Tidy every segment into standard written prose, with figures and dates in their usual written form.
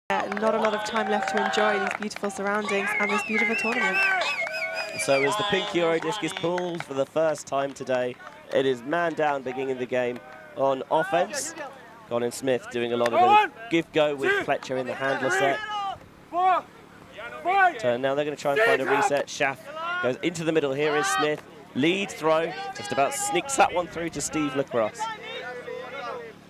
Not a lot of time left to enjoy these beautiful surroundings and this beautiful tournament. So as the pink Euro disc is pulled for the first time today, it is man down beginning the game on offense. Condensed Smith doing a lot of give go with Fletcher in the handler set. So now they're going to try and find a reset. Schaff goes into the middle. Here is Smith. Lead throw. Just about sneaks that one through to Steve Lacrosse.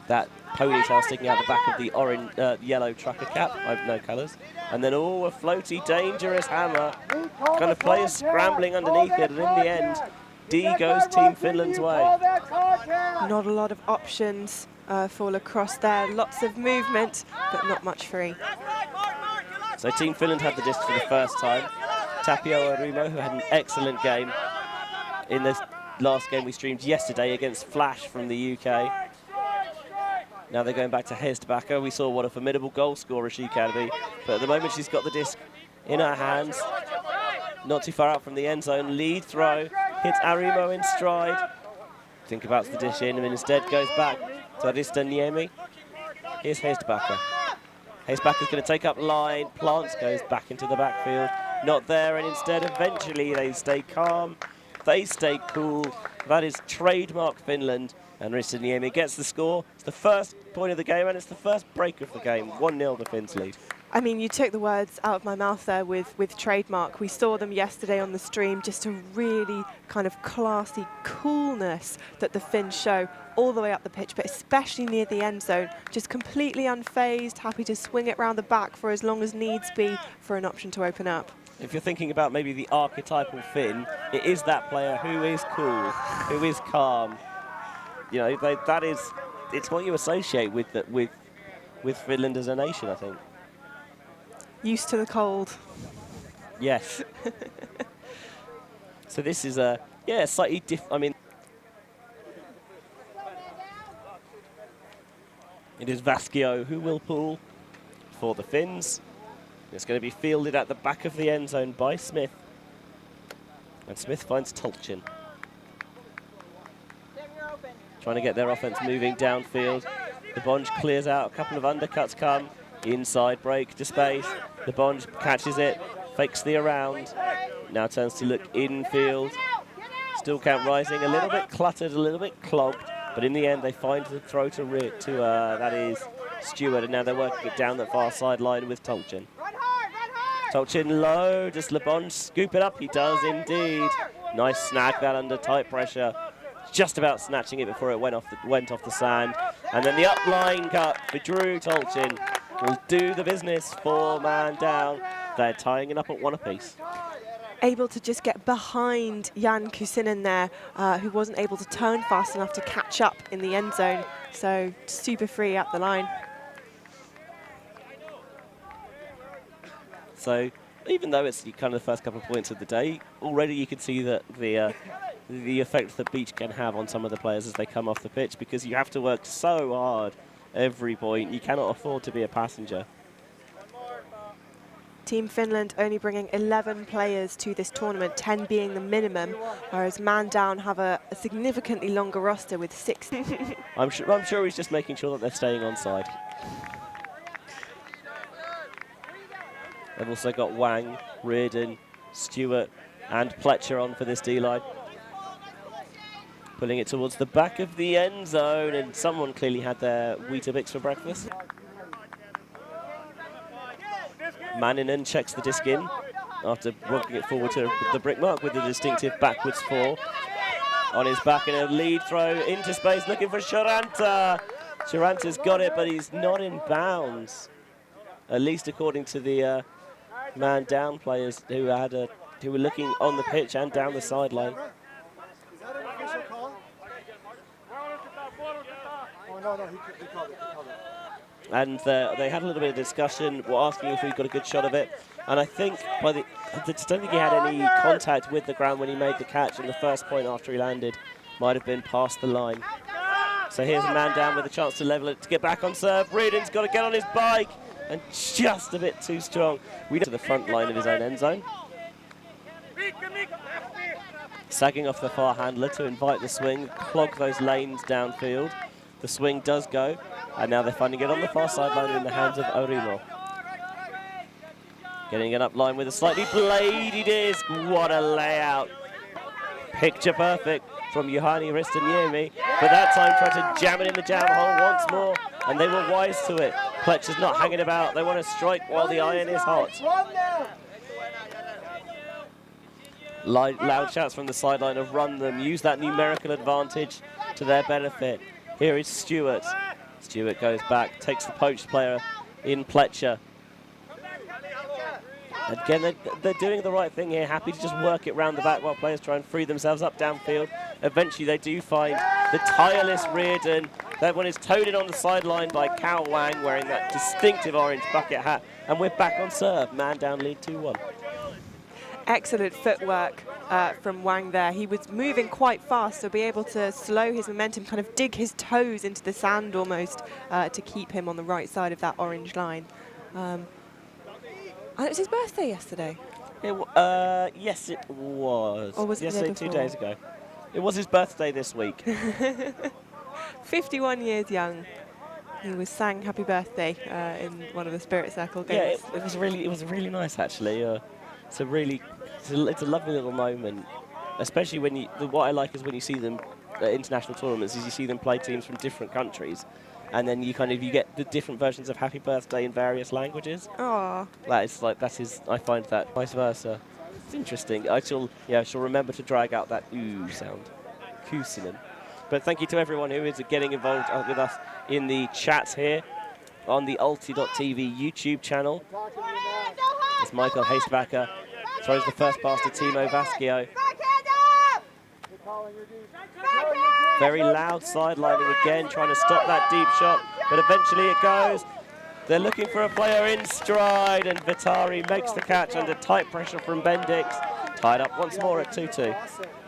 That ponytail sticking out the back of the orange, yellow trucker cap. I have no colours. And then, oh, a floaty, dangerous hammer. Kind of players scrambling underneath it. And in the end, D goes Team Finland's way. Not a lot of options for Lacrosse there. Lots of movement, but not much free. So Team Finland had the disc for the first time. Tapio Arumo, who had an excellent game in this last game we streamed yesterday against Flash from the UK. Now they're going back to Hesdbacher. We saw what a formidable goal scorer she can be. But at the moment she's got the disc in her hands. Not too far out from the end zone. Lead throw. Hits Arumo in stride. Think about the dish in and instead goes back to Arista Niemi. Here's Hesdbacher. Hesdbacher's going to take up line. Plants goes back into the backfield. Not there, and instead eventually they stay calm. They stay cool. That is trademark Finland. And Arista Niemi gets the score. It's the first point of the game, and it's the first break of the game. 1-0 the Finns lead. I mean, you took the words out of my mouth there with trademark. We saw them yesterday on the stream, just a really kind of classy coolness that the Finns show all the way up the pitch, but especially near the end zone. Just completely unfazed, happy to swing it round the back for as long as needs be for an option to open up. If you're thinking about maybe the archetypal Finn, it is that player who is cool, who is calm. You know, it's what you associate with Finland as a nation, I think. Used to the cold. Yes. So this is a, slightly different, I mean, it is Vaskio who will pull for the Finns. It's going to be fielded at the back of the end zone by Smith. And Smith finds Tolchin. Trying to get their offense moving downfield. The Bonge clears out, a couple of undercuts come. Inside break to space. The Bonge catches it, fakes the around. Now turns to look infield. Still count rising, a little bit cluttered, a little bit clogged. But in the end, they find the throw to that is Stewart. And now they're working it down the far sideline with Tolchin. Tolchin low, does LeBon scoop it up? He does indeed. Nice snag that under tight pressure. Just about snatching it before it went off the sand. And then the upline cut for Drew Tolchin will do the business, 4-man down. They're tying it up at 1 apiece. Able to just get behind Jan Kusinen there, who wasn't able to turn fast enough to catch up in the end zone. So super free up the line. So even though it's kind of the first couple of points of the day, already you can see that the effect that Beach can have on some of the players as they come off the pitch, because you have to work so hard every point. You cannot afford to be a passenger. Team Finland only bringing 11 players to this tournament, 10 being the minimum, whereas Man Down have a significantly longer roster with 6. I'm sure he's just making sure that they're staying on side. They've also got Wang, Reardon, Stewart and Fletcher on for this D-line. Pulling it towards the back of the end zone, and someone clearly had their Weetabix for breakfast. Manninen checks the disc in after rocking it forward to the brick mark with a distinctive backwards 4. On his back and a lead throw into space, looking for Charanta. Charanta's got it, but he's not in bounds. At least according to the man down players who were looking on the pitch and down the sideline. Is that an official call? Oh, no, he called it. And they had a little bit of discussion, were asking if we got a good shot of it. And I think I just don't think he had any contact with the ground when he made the catch, and the first point after he landed might have been past the line. So here's a man down with a chance to level it, to get back on serve. Reardon's got to get on his bike, and just a bit too strong. We to the front line of his own end zone. Sagging off the far handler to invite the swing, clog those lanes downfield. The swing does go, and now they're finding it on the far sideline in the hands of Arumo. Getting it up line with a slightly bladed disc. What a layout. Picture perfect from Juhani Ristaniemi. But that time tried to jam it in the jam hole once more. And they were wise to it. Pletcher's not hanging about. They want to strike while the iron is hot. Loud shouts from the sideline of run them. Use that numerical advantage to their benefit. Here is Stewart. Stewart goes back, takes the poached player in Pletcher. Again, they're doing the right thing here, happy to just work it round the back while players try and free themselves up downfield. Eventually they do find the tireless Reardon. That one is towed in on the sideline by Cao Wang, wearing that distinctive orange bucket hat. And we're back on serve, man down lead 2-1. Excellent footwork from Wang there. He was moving quite fast, so be able to slow his momentum, kind of dig his toes into the sand almost to keep him on the right side of that orange line. And it was his birthday yesterday. Yes, it was. Or was it yesterday, 2 days ago. It was his birthday this week. 51 years young. He was sang "Happy Birthday" in one of the Spirit Circle games. Yeah, it was really nice actually. It's a lovely little moment, especially when what I like is when you see them at international tournaments, is you see them play teams from different countries, and then you get the different versions of "Happy Birthday" in various languages. Aww. I find that vice versa. It's interesting. I shall remember to drag out that ooh sound, Kusinen. But thank you to everyone who is getting involved with us in the chat here on the ulti.tv YouTube channel. As Michael Hastebacker throws the first pass to Timo Vasquio. Very loud sidelining again, trying to stop that deep shot, but eventually it goes. They're looking for a player in stride, and Vitari makes the catch under tight pressure from Bendix. Tied up once more at 2-2.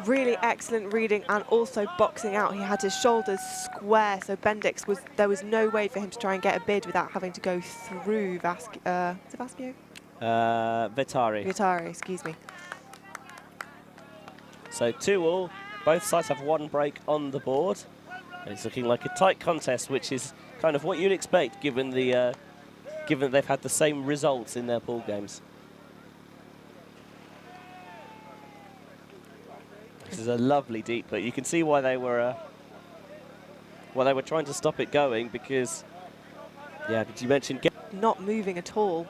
Really excellent reading and also boxing out. He had his shoulders square, so Bendix there was no way for him to try and get a bid without having to go through Vasquio. Is it Vasquio? Vitari. Vitari, excuse me. So 2-2. Both sides have one break on the board. And it's looking like a tight contest, which is kind of what you'd expect given that they've had the same results in their pool games. This is a lovely deep look. You can see why they were trying to stop it going, because did you mention not moving at all?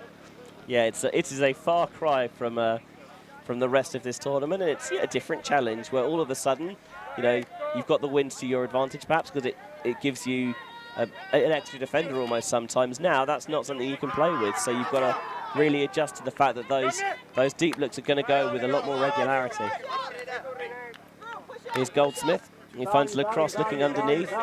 Yeah, it is a far cry from the rest of this tournament, and it's a different challenge where all of a sudden, you've got the wins to your advantage perhaps because it gives you an extra defender almost sometimes. Now that's not something you can play with, so you've got to really adjust to the fact that those deep looks are going to go with a lot more regularity. Here's Goldsmith. He finds Lacrosse looking underneath,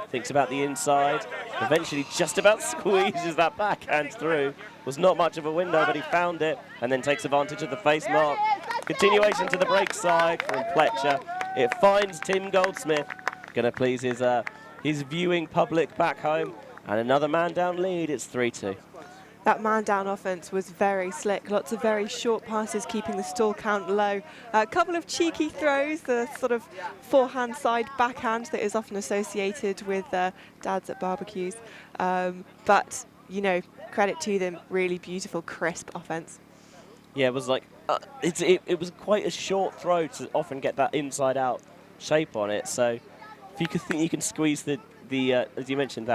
thinks about the inside, eventually just about squeezes that backhand through. Was not much of a window, but he found it, and then takes advantage of the face mark. Continuation to the break side from Pletcher. It finds Tim Goldsmith. Going to please his viewing public back home, and another man down lead. It's 3-2. That man-down offense was very slick. Lots of very short passes, keeping the stall count low. A couple of cheeky throws, the sort of forehand side backhand that is often associated with dads at barbecues. But, credit to them, really beautiful, crisp offense. Yeah, it was like, it was quite a short throw to often get that inside-out shape on it. So if you could think you can squeeze the as you mentioned,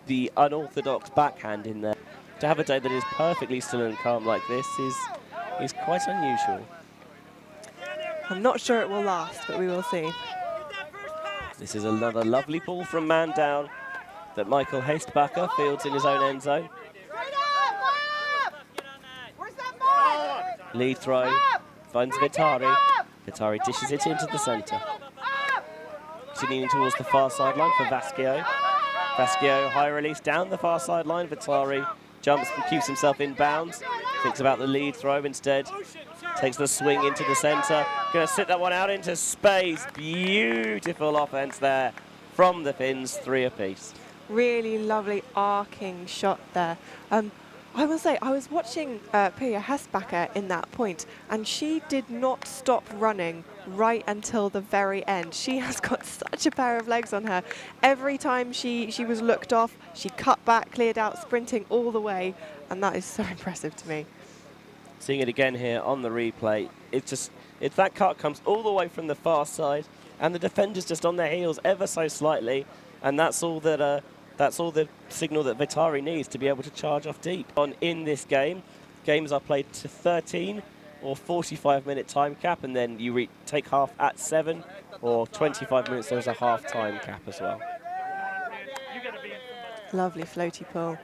the unorthodox backhand in there, to have a day that is perfectly still and calm like this is quite unusual. I'm not sure it will last, but we will see. This is another lovely ball from man down that Michael Hastebacker fields in his own end zone. Lead throw, finds Vitari. Vitari dishes it into the centre. Continuing towards the far sideline for Vasquio. Vasquio, high release down the far sideline. Vitari jumps and keeps himself in bounds. Thinks about the lead throw instead. Takes the swing into the centre. Going to sit that one out into space. Beautiful offence there from the Finns, 3 apiece. Really lovely arcing shot there. I will say, I was watching Pia Hesbacher in that point, and she did not stop running right until the very end. She has got such a pair of legs on her. Every time she was looked off, she cut back, cleared out, sprinting all the way, and that is so impressive to me. Seeing it again here on the replay. It's that cut comes all the way from the far side, and the defender's just on their heels ever so slightly, and that's all the signal that Vitari needs to be able to charge off deep. In this game, games are played to 13 or 45-minute time cap, and then you take half at 7 or 25 minutes. There's a half time cap as well. Lovely floaty pull.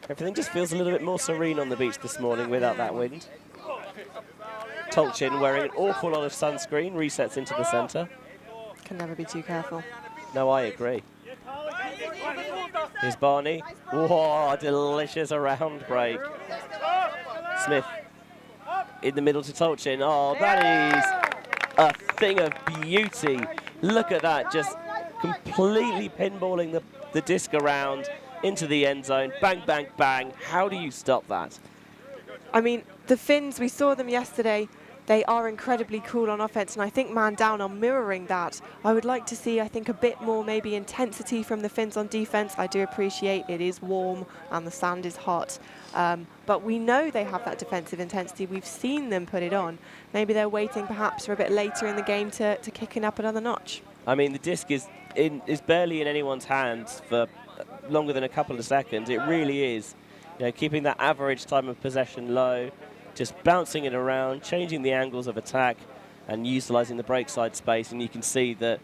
Everything just feels a little bit more serene on the beach this morning without that wind. Tolchin, wearing an awful lot of sunscreen, resets into the centre. Can never be too careful. No, I agree. Here's Barney. Whoa, delicious around break. Smith in the middle to Tolchin. Oh, that is a thing of beauty. Look at that, just completely pinballing the disc around into the end zone. Bang, bang, bang. How do you stop that? I mean, the Finns, we saw them yesterday. They are incredibly cool on offense, and I think man down are mirroring that. I would like to see, I think, a bit more maybe intensity from the Finns on defense. I do appreciate it is warm and the sand is hot, but we know they have that defensive intensity. We've seen them put it on. Maybe they're waiting perhaps for a bit later in the game to kick it up another notch. I mean, the disc is barely in anyone's hands for longer than a couple of seconds. It really is, you know, keeping that average time of possession low, just bouncing it around, changing the angles of attack, and utilising the break side space. And you can see that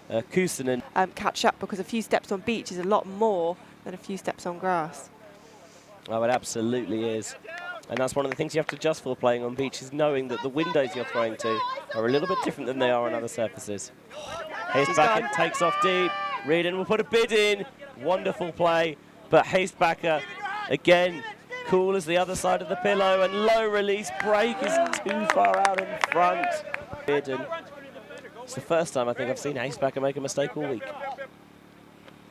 Kuusinen catch up, because a few steps on beach is a lot more than a few steps on grass. Oh, it absolutely is. And that's one of the things you have to adjust for playing on beach, is knowing that the windows you're throwing to are a little bit different than they are on other surfaces. Hastebacker takes off deep. Reardon will put a bid in. Wonderful play. But Hastebacker, again, cool as the other side of the pillow, and low release break is too far out in front. Reardon. It's the first time I think I've seen Hastebacker make a mistake all week.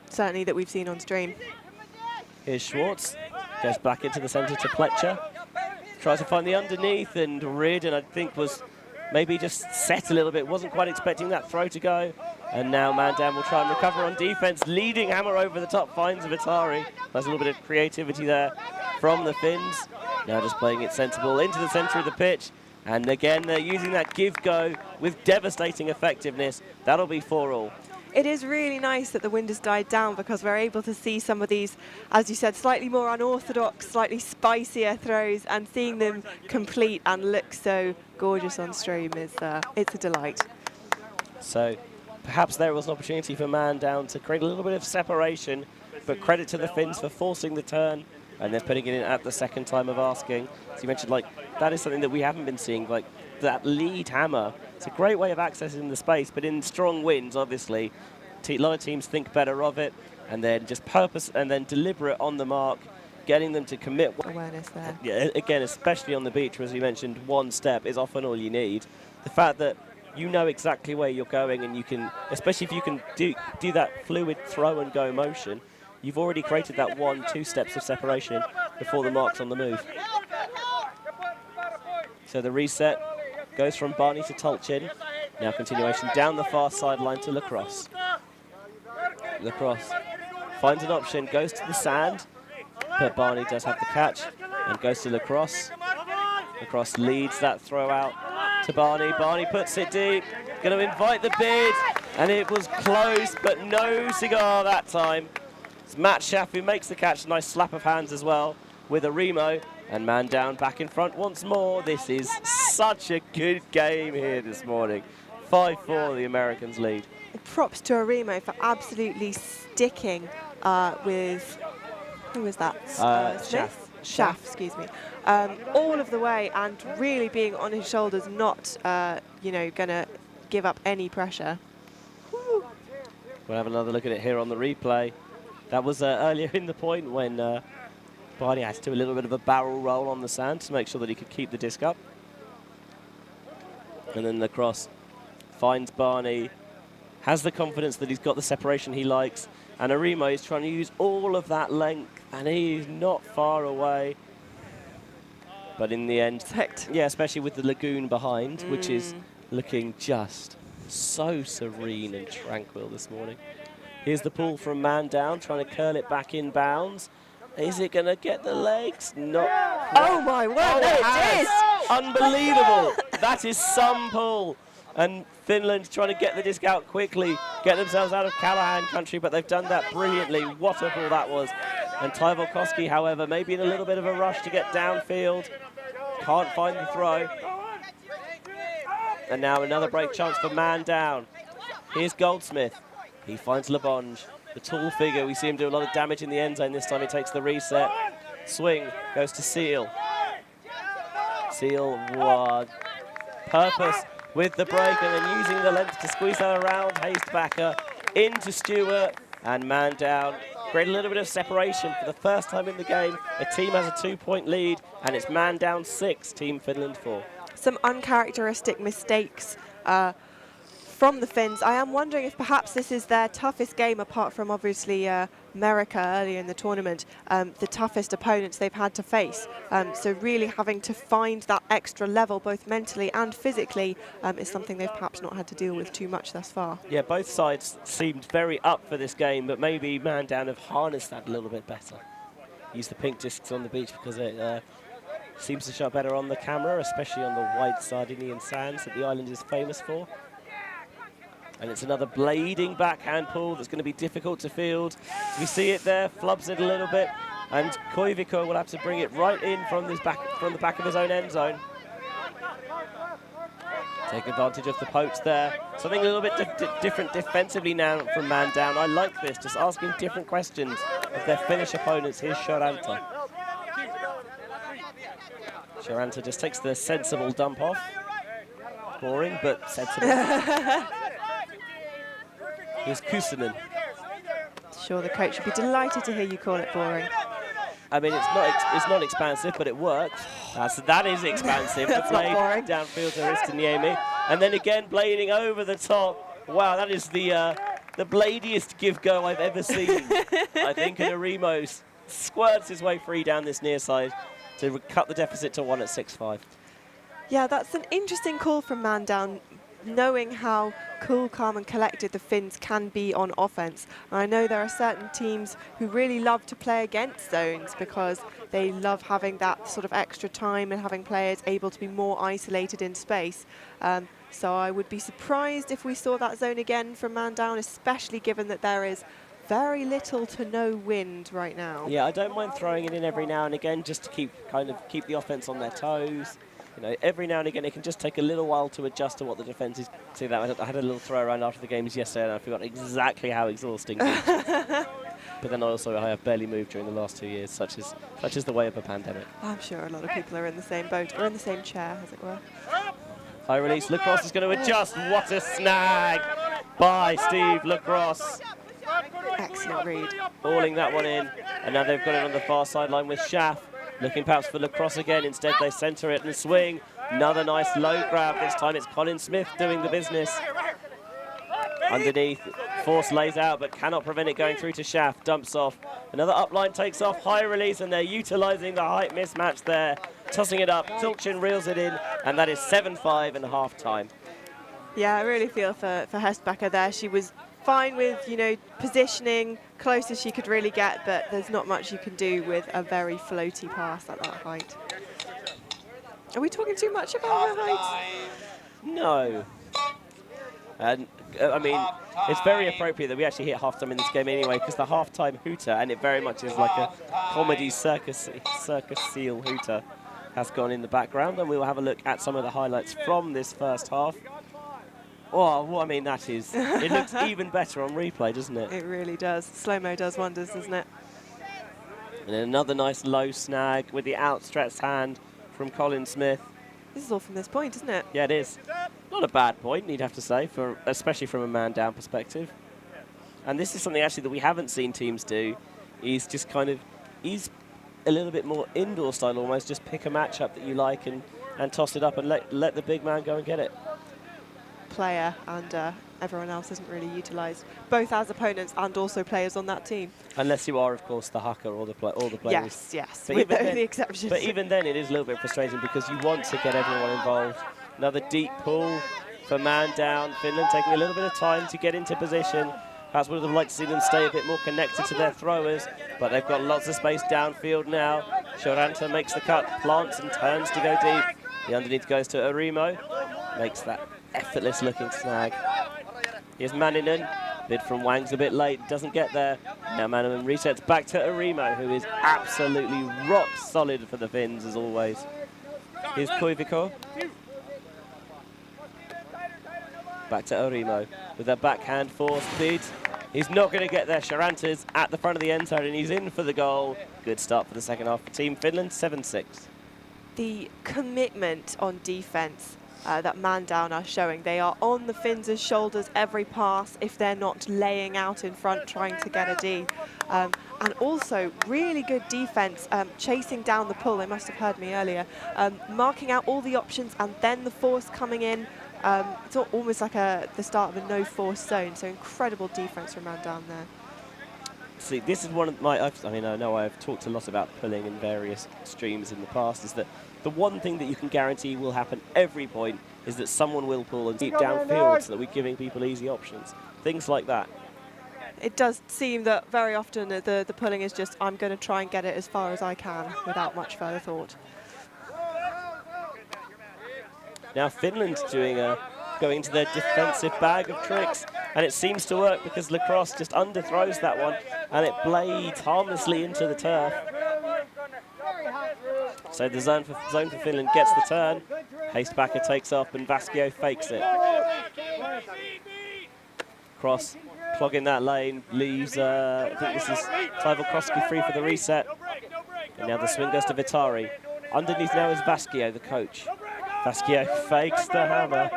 Certainly that we've seen on stream. Here's Schwartz. Goes back into the centre to Pletcher. Tries to find the underneath, and Reardon, I think, was maybe just set a little bit. Wasn't quite expecting that throw to go. And now Mandan will try and recover on defense. Leading hammer over the top, finds Vitari. There's a little bit of creativity there from the Finns. Now just playing it sensible into the centre of the pitch. And again, they're using that give-go with devastating effectiveness. That'll be 4-all. It is really nice that the wind has died down, because we're able to see some of these, as you said, slightly more unorthodox, slightly spicier throws, and seeing them complete and look so gorgeous on stream is it's a delight. So perhaps there was an opportunity for Mandan to create a little bit of separation, but credit to the Finns for forcing the turn and then putting it in at the second time of asking. So you mentioned, like, that is something that we haven't been seeing, like that lead hammer. It's a great way of accessing the space, but in strong winds, obviously, a lot of teams think better of it, and then just purpose and then deliberate on the mark, getting them to commit. Awareness there. Yeah, again, especially on the beach, as you mentioned, one step is often all you need. The fact that you know exactly where you're going, and you can, especially if you can do that fluid throw and go motion, you've already created that 1-2 steps of separation before the mark's on the move. So the reset goes from Barney to Tolchin. Now continuation down the far sideline to Lacrosse. Lacrosse finds an option, goes to the sand, but Barney does have the catch and goes to Lacrosse. Lacrosse leads that throw out to Barney. Barney puts it deep, going to invite the bid, and it was close, but no cigar that time. It's Matt Schaff who makes the catch. Nice slap of hands as well with a Remo, and man down back in front once more. This is such a good game here this morning. 5-4, the Americans lead. Props to Arimo for absolutely sticking with, who was that? Smith? Schaff, excuse me. All of the way, and really being on his shoulders, not, you know, going to give up any pressure. Woo. We'll have another look at it here on the replay. That was earlier in the point when Barney had to do a little bit of a barrel roll on the sand to make sure that he could keep the disc up. And then Lacrosse finds Barney, has the confidence that he's got the separation he likes, and Arimo is trying to use all of that length, and he's not far away. But in the end, yeah, especially with the lagoon behind, which is looking just so serene and tranquil this morning. Here's the pull from man down, trying to curl it back in bounds. Is it going to get the legs? Not. Oh my word, Oh, no, it it has. is! Unbelievable. That is some pull. And Finland trying to get the disc out quickly, get themselves out of Callahan country, but they've done that brilliantly. What a pull that was. And Ty Volkowski, however, maybe in a little bit of a rush to get downfield. Can't find the throw. And now another break chance for man down. Here's Goldsmith. He finds Lebonge, the tall figure. We see him do a lot of damage in the end zone. This time he takes the reset. Swing goes to Seal. Seal was purpose with the break and then using the length to squeeze that around. Hastebacker into Stewart and man down. Create a little bit of separation for the first time in the game. A team has a 2-point lead and it's man down 6, Team Finland 4. Some uncharacteristic mistakes from the Finns. I am wondering if perhaps this is their toughest game, apart from obviously America earlier in the tournament, the toughest opponents they've had to face. So really having to find that extra level, both mentally and physically, is something they've perhaps not had to deal with too much thus far. Yeah, both sides seemed very up for this game, but maybe man down have harnessed that a little bit better. Use the pink discs on the beach because it seems to show better on the camera, especially on the white Sardinian sands that the island is famous for. And it's another blading backhand pull that's going to be difficult to field. We see it there, flubs it a little bit, and Koivikko will have to bring it right in from the back of his own end zone. Take advantage of the pokes there. Something a little bit different defensively now from man down. I like this, just asking different questions of their Finnish opponents. Here's Sharanta. Sharanta just takes the sensible dump off. Boring, but sensible. Here's Kusanen. Sure, the coach would be delighted to hear you call it boring. I mean, it's not expansive, but it works. That is expansive to play downfield to Ristiniemi. And then again, blading over the top. Wow, that is the bladiest give go I've ever seen. I think Arimo squirts his way free down this near side to cut the deficit to 1 at 6-5. Yeah, that's an interesting call from man down, knowing how cool, calm and collected the Finns can be on offense. And I know there are certain teams who really love to play against zones because they love having that sort of extra time and having players able to be more isolated in space. So I would be surprised if we saw that zone again from man down, especially given that there is very little to no wind right now. Yeah, I don't mind throwing it in every now and again just to keep the offense on their toes. You know, every now and again it can just take a little while to adjust to what the defense is. See that? I had a little throw around after the games yesterday and I forgot exactly how exhausting it is. But then also I have barely moved during the last 2 years, such is the way of a pandemic. I'm sure a lot of people are in the same boat, or in the same chair, as it were. High release, Lacrosse is going to adjust. What a snag by Steve Lacrosse. Excellent read. Balling that one in, and now they've got it on the far sideline with Schaff. Looking perhaps for Lacrosse again. Instead, they centre it and swing. Another nice low grab. This time it's Colin Smith doing the business. Underneath, Force lays out, but cannot prevent it going through to Schaff. Dumps off. Another upline takes off. High release, and they're utilising the height mismatch there. Tossing it up. Tulchin reels it in, and that is 7-5 and half-time. Yeah, I really feel for Hestbacker there. She was fine with, you know, positioning, close as she could really get, but there's not much you can do with a very floaty pass at that height. Are we talking too much about her height? No. And, I mean, it's very appropriate that we actually hit halftime in this game anyway, because the halftime hooter, and it very much is like a comedy circus seal hooter, has gone in the background, and we will have a look at some of the highlights from this first half. Oh, well, I mean, that is... It looks even better on replay, doesn't it? It really does. Slow-mo does wonders, doesn't it? And then another nice low snag with the outstretched hand from Colin Smith. This is all from this point, isn't it? Yeah, it is. Not a bad point, you'd have to say, especially from a man-down perspective. And this is something, actually, that we haven't seen teams do. He's just kind of... He's a little bit more indoor style, almost. Just pick a matchup that you like and toss it up and let the big man go and get it. Player and everyone else isn't really utilised, both as opponents and also players on that team. Unless you are, of course, the haka or the players. Yes, but with the exceptions. But even then, it is a little bit frustrating because you want to get everyone involved. Another deep pull for man down. Finland taking a little bit of time to get into position. Perhaps would have liked to see them stay a bit more connected to their throwers, but they've got lots of space downfield now. Charanta makes the cut, plants and turns to go deep. The underneath goes to Arimo, makes that effortless looking snag. Here's Maninen, bid from Wang's a bit late, doesn't get there. Now Maninen resets back to Arimo, who is absolutely rock solid for the Finns as always. Here's Koivikko. Back to Arimo with a backhand force bid. He's not going to get there. Charanta's at the front of the end zone and he's in for the goal. Good start for the second half for Team Finland, 7-6. The commitment on defence that Man Down are showing. They are on the Finns' shoulders every pass if they're not laying out in front trying to get a D. And also really good defence, chasing down the pull. They must have heard me earlier. Marking out all the options and then the force coming in. It's almost like the start of a no-force zone, so incredible defence from Man Down there. See, this is one of my, I know I've talked a lot about pulling in various streams in the past, is that the one thing that you can guarantee will happen every point is that someone will pull and deep downfield so that we're giving people easy options. Things like that. It does seem that very often the pulling is just, I'm going to try and get it as far as I can without much further thought. Now Finland's going into their defensive bag of tricks, and it seems to work because Lacrosse just underthrows that one, and it blades harmlessly into the turf. So the zone for Finland gets the turn. Hastebacker takes off, and Vasquio fakes it. Cross clogging that lane, leaves, I think this is Taivalkoski free for the reset. And now the swing goes to Vitari. Underneath now is Vasquio, the coach. Vasquio fakes the hammer.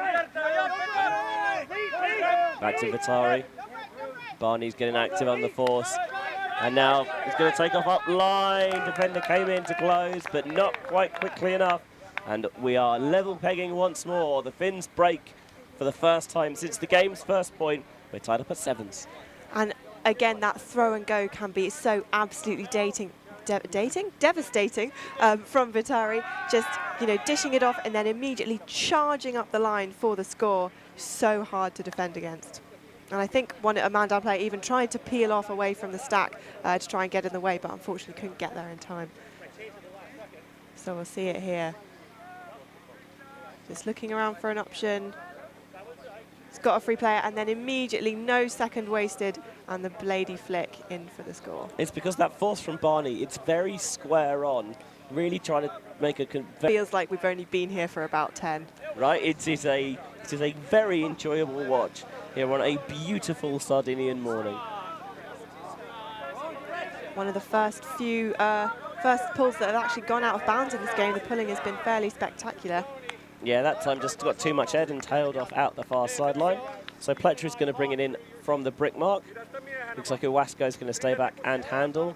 Back to Vitari. Barney's getting active on the force. And now he's going to take off up line. Defender came in to close, but not quite quickly enough. And we are level pegging once more. The Finns break for the first time since the game's first point. We're tied up at 7s. And again, that throw and go can be so absolutely devastating from Vitari. Just, dishing it off and then immediately charging up the line for the score. So hard to defend against. And I think a Man Down player even tried to peel off away from the stack to try and get in the way, but unfortunately couldn't get there in time. So we'll see it here. Just looking around for an option. He's got a free player, and then immediately no second wasted, and the bladey flick in for the score. It's because that force from Barney, it's very square on, really trying to make a... Feels like we've only been here for about 10. Right, it is a very enjoyable watch here on a beautiful Sardinian morning. One of the first few first pulls that have actually gone out of bounds in this game. The pulling has been fairly spectacular. Yeah, that time just got too much head and tailed off out the far sideline. So Pletcher is going to bring it in from the brick mark. Looks like Iwasko is going to stay back and handle.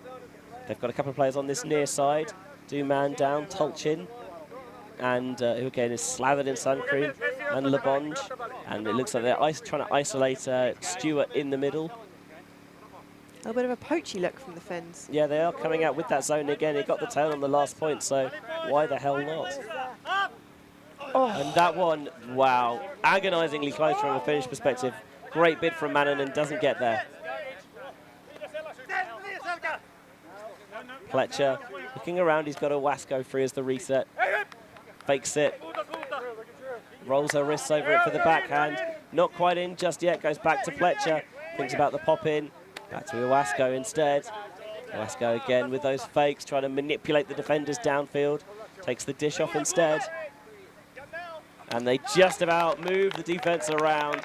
They've got a couple of players on this near side. Do Man Down, Tulchin, and who again is slathered in sun cream, and Lebonge. And it looks like they're trying to isolate Stewart in the middle. A little bit of a poachy look from the Finns. Yeah, they are coming out with that zone again. It got the tail on the last point, so why the hell not? Oh. And that one, wow, agonisingly close from a Finnish perspective. Great bid from Manon and doesn't get there. Pletcher looking around, he's got a Wasco free as the reset. Fakes it. Rolls her wrists over it for the backhand. Not quite in just yet, goes back to Pletcher. Thinks about the pop in. Back to Iwasko instead. Iwasko again with those fakes, trying to manipulate the defenders downfield. Takes the dish off instead. And they just about move the defense around,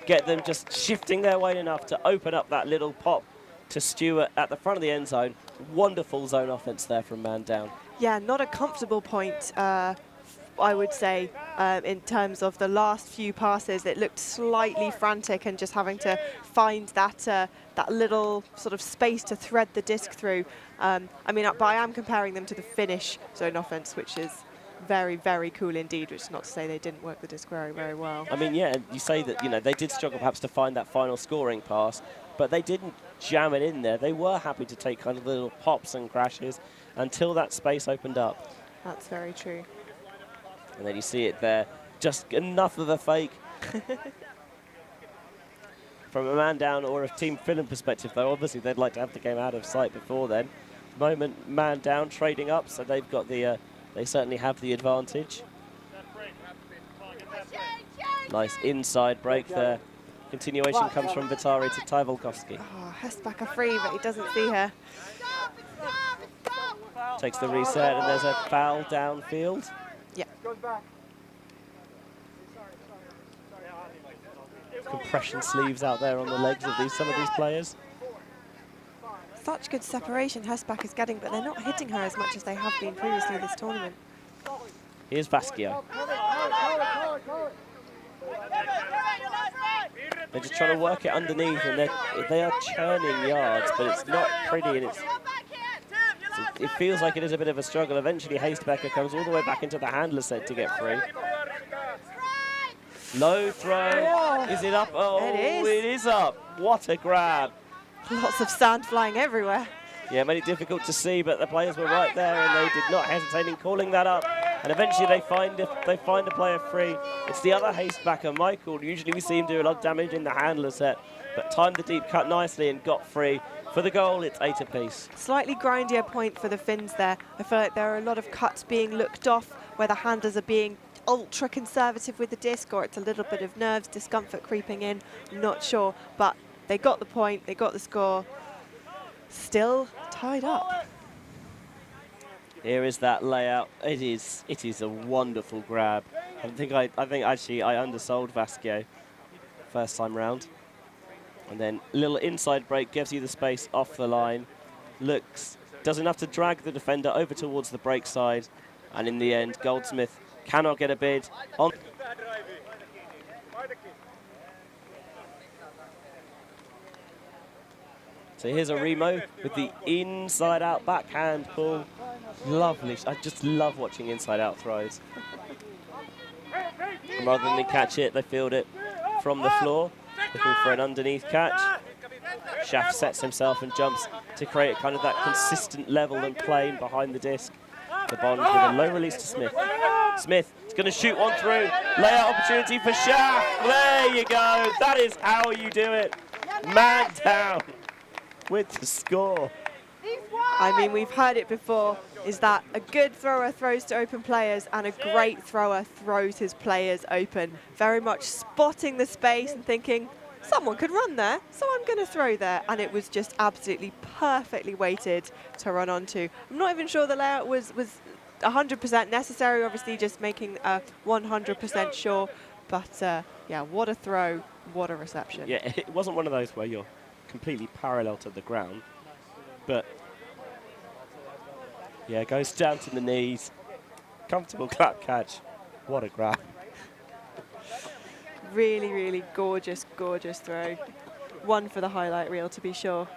get them just shifting their weight enough to open up that little pop to Stewart at the front of the end zone. Wonderful zone offense there from Man Down. Yeah, not a comfortable point, I would say, in terms of the last few passes. It looked slightly frantic and just having to find that little sort of space to thread the disc through. I am comparing them to the Finnish zone offense, which is very, very cool indeed, which is not to say they didn't work the disc very, very well. I mean, yeah, you say that, they did struggle perhaps to find that final scoring pass, but they didn't jam it in there. They were happy to take kind of little pops and crashes until that space opened up. That's very true. And then you see it there, just enough of a fake. From a man down or a Team Finland perspective, though, obviously they'd like to have the game out of sight before then. At the moment, man down, trading up, so they've got the, they certainly have the advantage. Nice inside break there. Continuation comes from Vitari to Ty Volkovsky. Oh, Hestback free, but he doesn't see her. Takes the reset, and there's a foul downfield. Yeah. Compression sleeves out there on the legs of some of these players. Such good separation Hestback is getting, but they're not hitting her as much as they have been previously this tournament. Here's Vasquio. They're just trying to work it underneath, and they are churning yards, but it's not pretty, and it feels like it is a bit of a struggle. Eventually, Hastebecker comes all the way back into the handler set to get free. Low throw. Oh, is it up? Oh, it is up. What a grab. Lots of sand flying everywhere. Yeah, made it difficult to see, but the players were right there, and they did not hesitate in calling that up. And eventually they find a player free. It's the other Hastebacker, Michael. Usually we see him do a lot of damage in the handler set, but timed the deep cut nicely and got free. For the goal, it's 8 apiece. Slightly grindier point for the Finns there. I feel like there are a lot of cuts being looked off where the handlers are being ultra conservative with the disc, or it's a little bit of nerves, discomfort creeping in. I'm not sure, but they got the point, they got the score. Still tied up. Here is that layout. It is a wonderful grab. I think actually I undersold Vasquio first time round. And then a little inside break gives you the space off the line. Does enough to drag the defender over towards the break side. And in the end, Goldsmith cannot get a bid on. So here's a Remo with the inside-out backhand pull. Lovely. I just love watching inside-out throws. And rather than catch it, they field it from the floor, looking for an underneath catch. Schaff sets himself and jumps to create kind of that consistent level and plane behind the disc. The Bond with a low release to Smith. Smith is going to shoot one through. Layout opportunity for Schaff. There you go. That is how you do it. Man down with the score. I mean, we've heard it before, is that a good thrower throws to open players and a great thrower throws his players open. Very much spotting the space and thinking, someone could run there, so I'm going to throw there. And it was just absolutely perfectly weighted to run onto. I'm not even sure the layout was 100% necessary, obviously just making 100% sure. But yeah, what a throw, what a reception. Yeah, it wasn't one of those where you're completely parallel to the ground, but yeah, goes down to the knees. Comfortable clap catch. What a grab. Really, really gorgeous, gorgeous throw. One for the highlight reel, to be sure.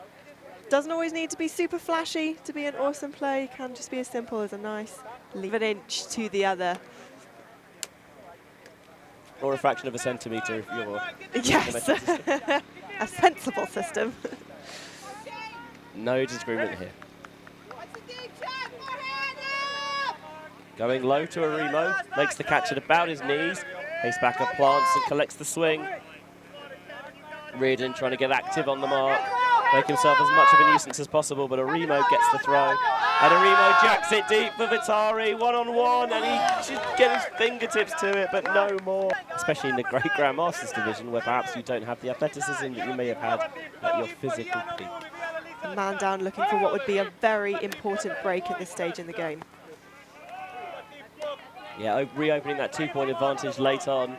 Doesn't always need to be super flashy to be an awesome play. Can just be as simple as a nice leave an inch to the other. Or a fraction of a centimetre if you're... Yes, a sensible system. No disagreement here. Going low to a Remo, makes the catch at about his knees. Hastebacker plants and collects the swing. Reardon trying to get active on the mark, make himself as much of a nuisance as possible, but Arimo gets the throw. And Arimo jacks it deep for Vitari, one-on-one, and he should get his fingertips to it, but no more. Especially in the Great Grandmasters division, where perhaps you don't have the athleticism that you may have had at your physical peak. Man down looking for what would be a very important break at this stage in the game. Yeah, reopening that 2-point advantage late on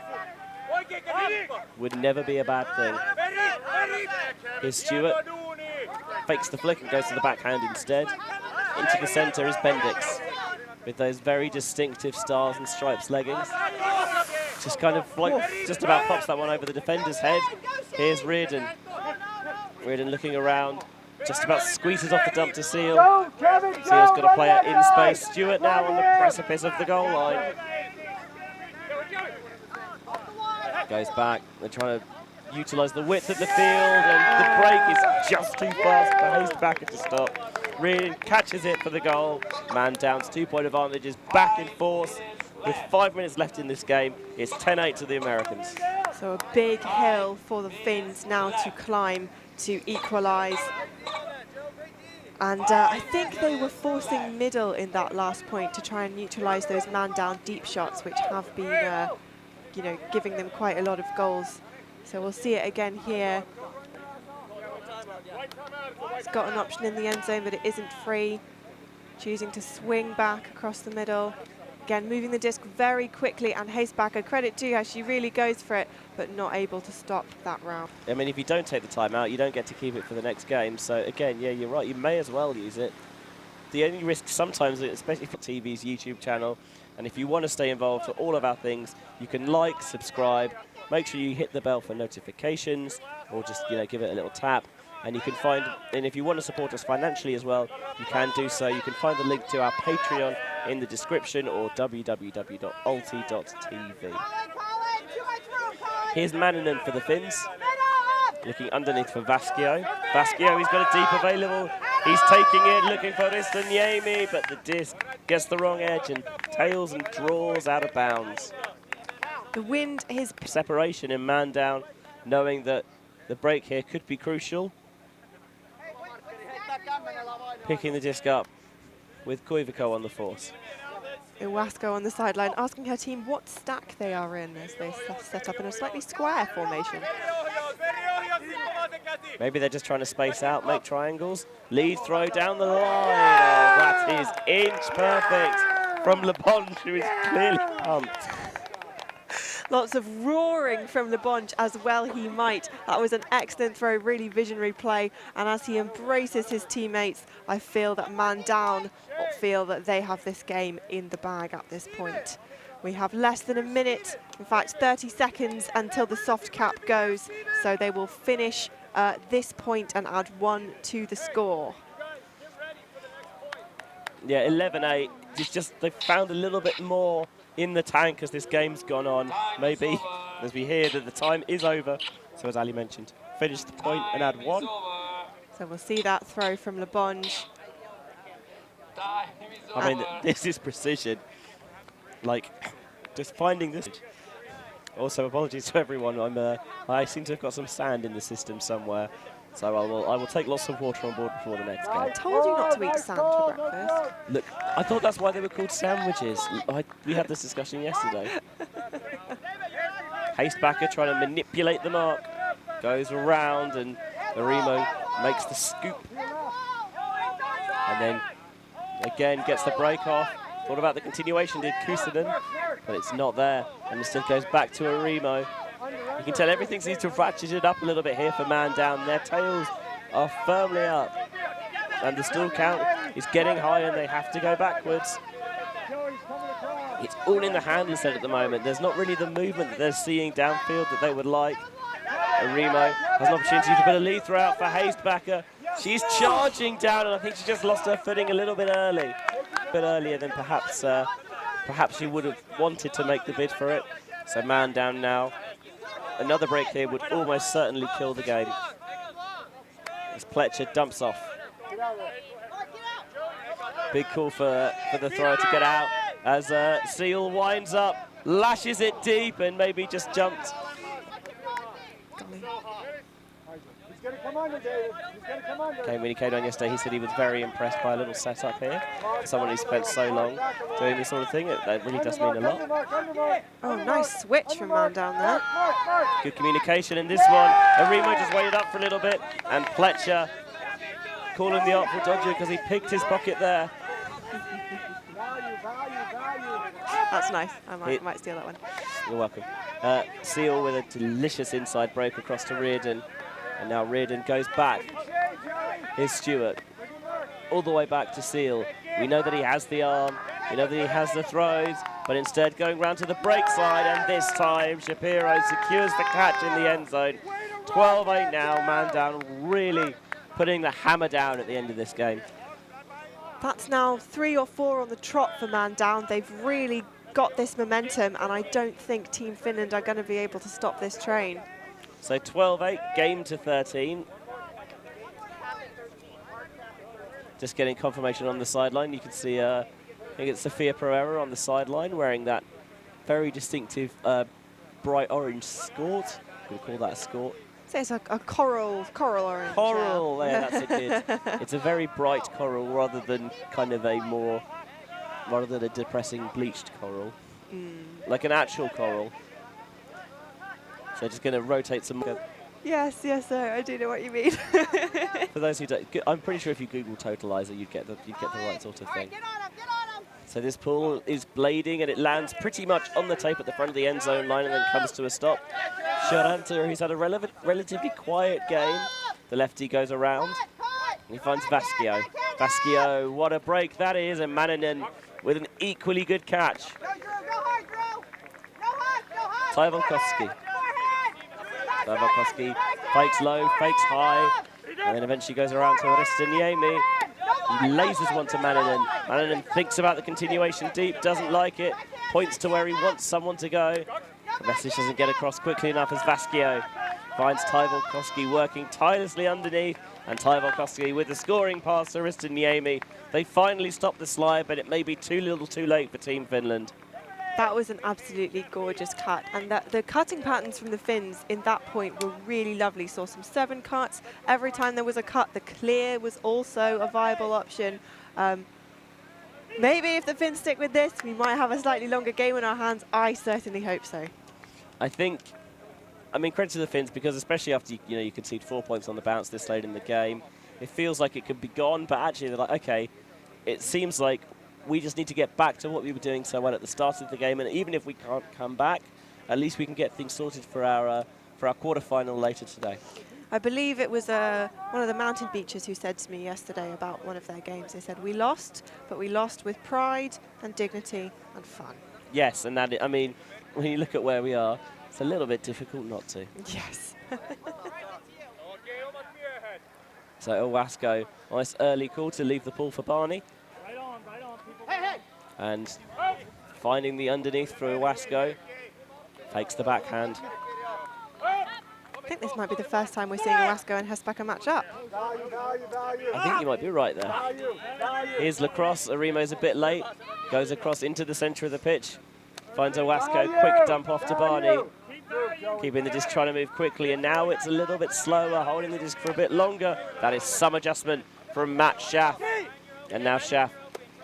would never be a bad thing. Here's Stewart, fakes the flick and goes to the backhand instead. Into the centre is Bendix, with those very distinctive stars and stripes leggings. Just kind of like, just about pops that one over the defender's head. Here's Reardon. Reardon looking around, just about squeezes off the dump to Seal. Seal's got a player in space. Stewart now on the precipice of the goal line. Goes back, they're trying to utilise the width of the field, and the break is just too fast for Hastebacker to stop. Reardon catches it for the goal. Man down's 2-point advantage is back in force. With 5 minutes left in this game, it's 10-8 to the Americans. So a big hill for the Finns now to climb to equalise. And I think they were forcing middle in that last point to try and neutralise those man-down deep shots, which have been, you know, giving them quite a lot of goals. So we'll see it again here. He's got an option in the end zone, but it isn't free. Choosing to swing back across the middle. Again, moving the disc very quickly, and Heestbakker, credit to her, she really goes for it, but not able to stop that round. I mean, if you don't take the timeout, you don't get to keep it for the next game. So again, yeah, you're right, you may as well use it. The only risk sometimes, especially for TV's YouTube channel, and if you want to stay involved for all of our things, you can like, subscribe, make sure you hit the bell for notifications, or just, you know, give it a little tap. And you can find, and if you want to support us financially as well, you can do so. You can find the link to our Patreon in the description, or www.ulti.tv. Here's Manninen for the Finns, looking underneath for Vasquio. Vasquio, he's got a deep available. He's taking it, looking for Ristaniemi, but the disc gets the wrong edge and tails and draws out of bounds. The wind is... Separation in man down, knowing that the break here could be crucial. Picking the disc up with Koivisto on the force. Iwasko on the sideline, asking her team what stack they are in as they set up in a slightly square formation. Maybe they're just trying to space out, make triangles. Lead throw down the line. Oh, that is inch perfect from Lebonge, who is clearly pumped. Lots of roaring from Lebonge, as well he might. That was an excellent throw, really visionary play. And as he embraces his teammates, I feel that man down feel that they have this game in the bag at this point. We have less than a minute, in fact 30 seconds until the soft cap goes. So they will finish this point and add 1 to the score. Yeah, 11-8. It's just they've found a little bit more in the tank as this game's gone on. Maybe, as we hear that the time is over. So as Ali mentioned, finish the point and add 1. So we'll see that throw from Lebonge. I mean, this is precision. Like, just finding this. Also, apologies to everyone. I seem to have got some sand in the system somewhere. So I will take lots of water on board before the next game. I told you not to eat sand for breakfast. Look, I thought that's why they were called sandwiches. We had this discussion yesterday. Heestbakker trying to manipulate the mark. Goes around and Arimo makes the scoop. And then, again, gets the break off. Thought about the continuation, did Kusanen, but it's not there. And instead goes back to Arimo. You can tell everything seems to have ratcheted up a little bit here for man down. Their tails are firmly up. And the still count is getting high and they have to go backwards. It's all in the hand instead at the moment. There's not really the movement that they're seeing downfield that they would like. Arimo has an opportunity to put a lead throw out for Heestbakker. She's charging down and I think she just lost her footing a little bit early. A bit earlier than perhaps she would have wanted to make the bid for it. So man down now. Another break here would almost certainly kill the game. As Pletcher dumps off. Big call for the thrower to get out. As Seal winds up, lashes it deep and maybe just jumped. Okay, when he came on yesterday, he said he was very impressed by a little setup here. For someone who spent so long doing this sort of thing, that really does mean a lot. Oh, nice switch from man down there. Good communication in this one. Arimo just waited up for a little bit, and Pletcher calling the artful dodger because he picked his pocket there. That's nice. I might steal that one. You're welcome. Seal with a delicious inside break across to Reardon. And now Reardon goes back. Here's Stewart. All the way back to Seal. We know that he has the arm. We know that he has the throws. But instead going round to the break side. And this time Shapiro secures the catch in the end zone. 12-8 now. Man down, really putting the hammer down at the end of this game. That's now 3 or 4 on the trot for man down. They've really got this momentum. And I don't think Team Finland are going to be able to stop this train. So 12-8, game to 13. Just getting confirmation on the sideline. You can see, I think it's Sophia Pereira on the sideline wearing that very distinctive bright orange skort. We'll call that a skort. So it's a coral orange. Coral, yeah, that's a good. It's a very bright coral rather than a depressing bleached coral. Like an actual coral. So just going to rotate some more. Yes, sir. I do know what you mean. For those who don't, I'm pretty sure if you Google totalizer, you'd get the right sort of thing. So this pool is blading and it lands pretty much on the tape at the front of the end zone line and then comes to a stop. Sharanta, who's had a relatively quiet game. The lefty goes around and he finds Vasquio. Vasquio, what a break that is, and Manninen with an equally good catch. Taivalkoski. Taivalkoski fakes low, fakes high, and then eventually goes around to Aristiniemi. He lasers one to Manninen. Manninen thinks about the continuation deep, doesn't like it, points to where he wants someone to go. The message doesn't get across quickly enough as Vasquio finds Taivalkoski working tirelessly underneath, and Taivalkoski with the scoring pass to Aristiniemi. They finally stop the slide, but it may be too little too late for Team Finland. That was an absolutely gorgeous cut, and the cutting patterns from the Finns in that point were really lovely. Saw some 7 cuts. Every time there was a cut, the clear was also a viable option. Maybe if the Finns stick with this, we might have a slightly longer game on our hands. I certainly hope so. I mean, credit to the Finns, because especially after you concede 4 points on the bounce this late in the game, it feels like it could be gone, but actually they're like, okay, it seems like we just need to get back to what we were doing so well at the start of the game, and even if we can't come back, at least we can get things sorted for our quarterfinal later today. I believe it was one of the Mountain Beachers who said to me yesterday about one of their games. They said, we lost, but we lost with pride and dignity and fun. Yes, and that, I mean, when you look at where we are, it's a little bit difficult not to. Yes. So Owasco, nice early call to leave the pool for Barney. And finding the underneath through Owasco, fakes the backhand. I think this might be the first time we're seeing Owasco and Hesbacker match up. I think you might be right there. Here's Lacrosse. Arimo's a bit late. Goes across into the centre of the pitch. Finds Owasco. Quick dump off to Barney. Keeping the disc, trying to move quickly. And now it's a little bit slower, holding the disc for a bit longer. That is some adjustment from Matt Schaff. And now Schaff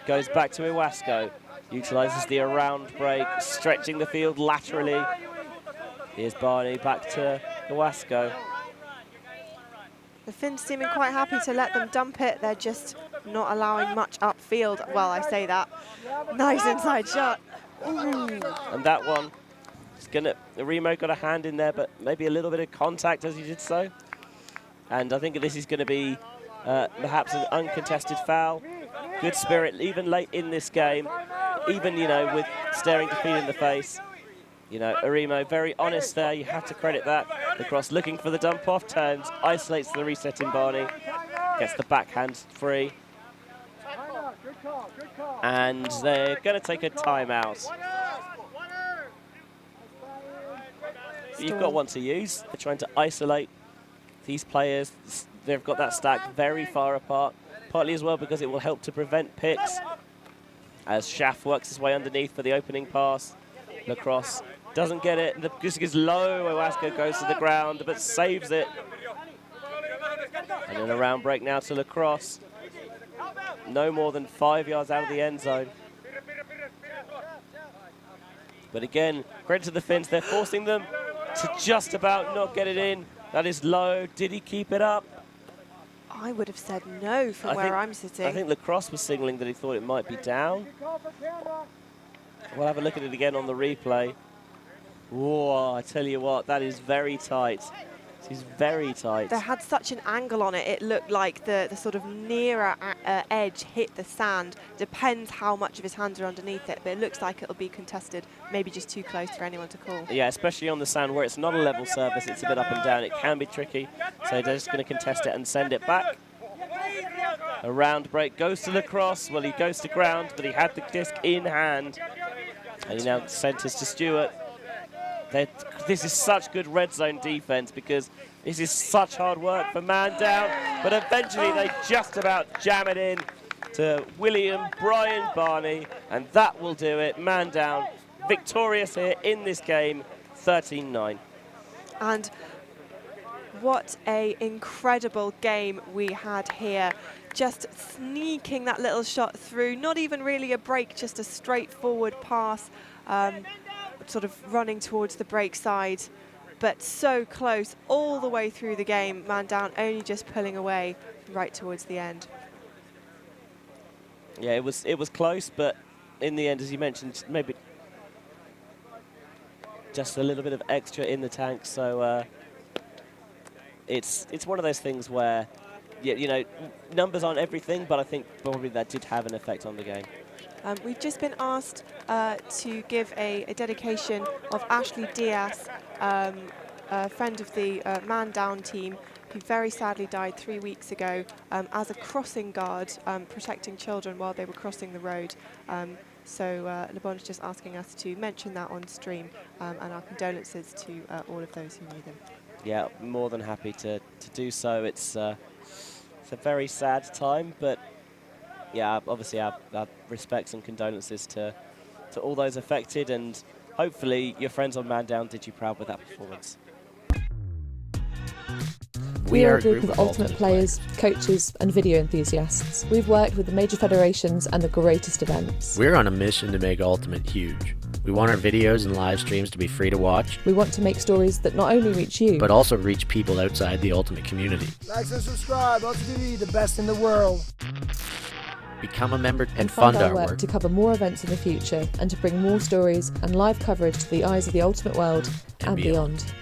goes back to Owasco. Utilises the around break, stretching the field laterally. Here's Barney back to Owasco. The Finns seeming quite happy to let them dump it. They're just not allowing much upfield. Well, I say that. Nice inside shot. Ooh. And that one, Arimo got a hand in there, but maybe a little bit of contact as he did so. And I think this is going to be perhaps an uncontested foul. Good spirit, even late in this game, even, with staring defeat in the face. Arimo very honest there, you have to credit that. Lacrosse looking for the dump off, turns, isolates the reset in Barney, gets the backhand free. And they're going to take a timeout. You've got one to use. They're trying to isolate these players. They've got that stack very far apart, partly as well because it will help to prevent picks. As Schaff works his way underneath for the opening pass. Lacrosse doesn't get it. The disc is low. Owasco goes to the ground, but saves it. And then a round break now to Lacrosse. No more than 5 yards out of the end zone. But again, credit to the Finns. They're forcing them to just about not get it in. That is low. Did he keep it up? I would have said no from where I'm sitting. I think Lacrosse was signaling that he thought it might be down. We'll have a look at it again on the replay. Whoa, I tell you what, that is very tight. This is very tight. They had such an angle on it, it looked like the sort of nearer edge hit the sand. Depends how much of his hands are underneath it, but it looks like it'll be contested, maybe just too close for anyone to call. Yeah, especially on the sand where it's not a level surface, it's a bit up and down. It can be tricky, so they're just going to contest it and send it back. A round break goes to Lacrosse. Well, he goes to ground, but he had the disc in hand. And he now centres to Stewart. This is such good red zone defense because this is such hard work for man down, but eventually they just about jam it in to Brian Barney, and that will do it. Man down, victorious here in this game, 13-9. And what a incredible game we had here. Just sneaking that little shot through, not even really a break, just a straightforward pass, sort of running towards the break side, but so close all the way through the game. Man down, only just pulling away right towards the end. Yeah, it was close, but in the end, as you mentioned, maybe just a little bit of extra in the tank. So it's one of those things where, yeah, you know, numbers aren't everything, but I think probably that did have an effect on the game. We've just been asked to give a dedication of Ashley Diaz, a friend of the Man Down team, who very sadly died 3 weeks ago as a crossing guard, protecting children while they were crossing the road. So Le Bon's just asking us to mention that on stream, and our condolences to all of those who knew them. Yeah, more than happy to do so. It's a very sad time, but yeah, obviously our respects and condolences to all those affected, and hopefully your friends on Man Down did you proud with that performance. We are a group of ultimate players, coaches and video enthusiasts. We've worked with the major federations and the greatest events. We're on a mission to make Ultimate huge. We want our videos and live streams to be free to watch. We want to make stories that not only reach you, but also reach people outside the Ultimate community. Like and subscribe. Ultimate TV, the best in the world. Become a member and fund fund our work to cover more events in the future and to bring more stories and live coverage to the eyes of the Ultimate world and beyond.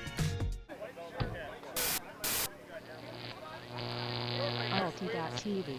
Ulti.tv